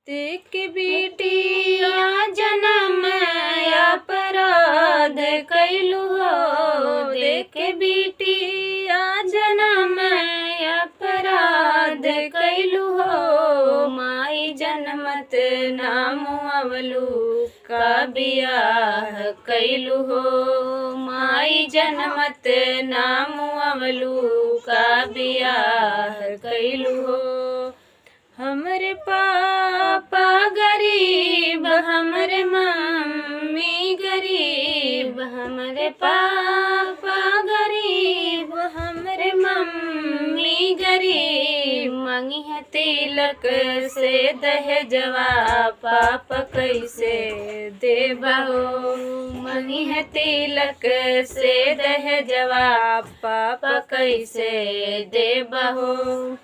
देख बिटिया जनम अपराध कैलू हो, देख बिटिया जनम अपराध कैलू हो। माई जनमत नाम अवलू का बियाह कैलू हो, माई जनमत नाम अवलू का बियाह कैलू हो। हमरे पापा गरीब हमरे मम्मी गरीब, हमरे पापा गरीब हमरे मम्मी गरीब। मंगी है तिलक से दहेजवा पापा कैसे देबहो, मंगी है तिलक से दहेजवा पापा कैसे देबहो।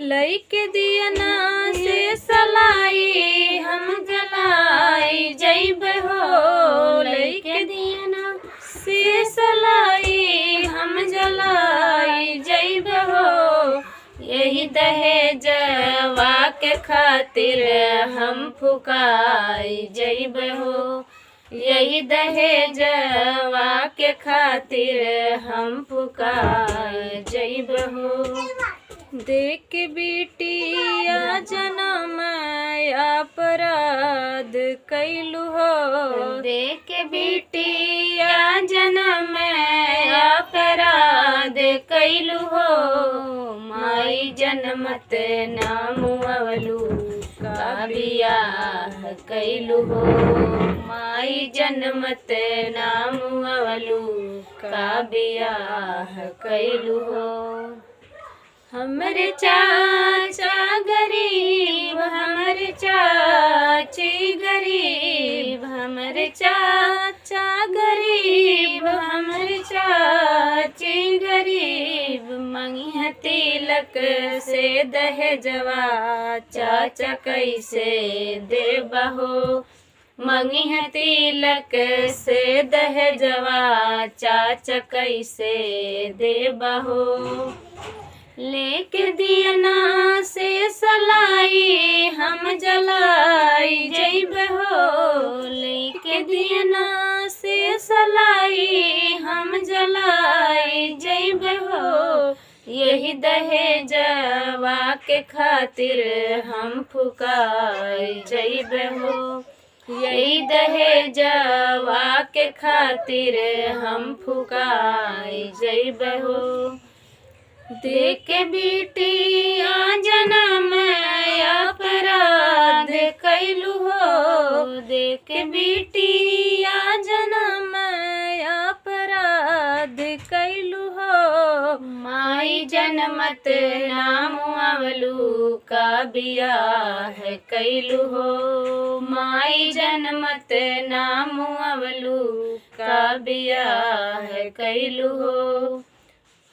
लइके दियना से सलाई हम जलाई जइब हो, लइके दियना से सलाई हम जलाई जइब हो। यही दहेजवा के खातिर हम फुकाई जइब हो, यही दहेजवा के खातिर हम फुकाई जइब हो। देख बिटिया जनम अपराध कैलू हो, देख बिटिया जनम अपराध कैलू हो। माई जनमत नाम अवलू का बियाह कैलू हो, माई जनमत नाम अवलू का बियाह कैलू हो। हमरे चाचा गरीब हमरे चाची गरीब, हमरे चाचा गरीब हमरे चाची गरीब। मंगी है तिलक से दहेजवा चाचा कैसे देबहो, मंगी है तिलक से दहेजवा चाचा कैसे देबहो। लेके दियना से सलाई हम जलाई जइब हो, लेके दियना से सलाई हम जलाई जइब हो। यही दहेजवा के खातिर हम फुकाई जइब हो, यही दहेजवा के खातिर हम फुकाई जइब हो। देख बिटिया जनम अपराध कैलू हो, देख बिटिया जनम अपराध कैलू हो। माई जनमत नाम अवलू का बियाह कैलू हो, माई जनमत नाम अवलू का बियाह कैलू हो।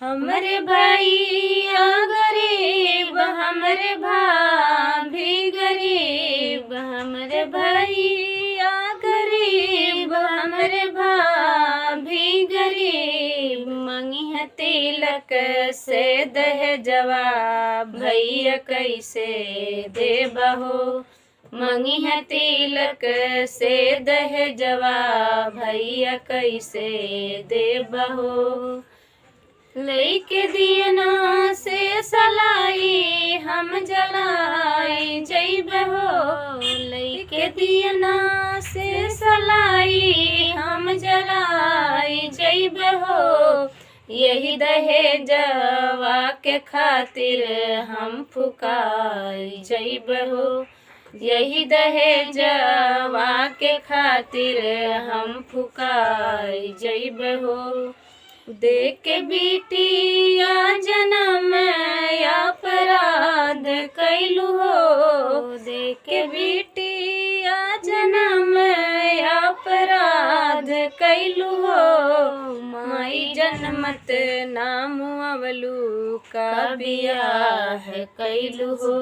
हमरे भैया गरीब हमरे भाभी गरीब, हमरे भैया गरीब हमरे भाभी गरीब। मंगी है तिलक से दहेजवा भैया कैसे देबहो, मंगी है तिलक से दहेजवा भैया कैसे देबहो। लइके दियना से सलाई हम जलाई जइब हो, लइके दियना से सलाई हम जलाई जइब हो। यही दहेजवा के खातिर हम फुकाई जइब हो, यही दहेजवा के खातिर हम फुकाई जइब हो। देख बिटिया जनम अपराध कैलू हो, देख बिटिया जनम अपराध कैलू हो। माई जनमत नाम अवलू का बियाह कैलू हो।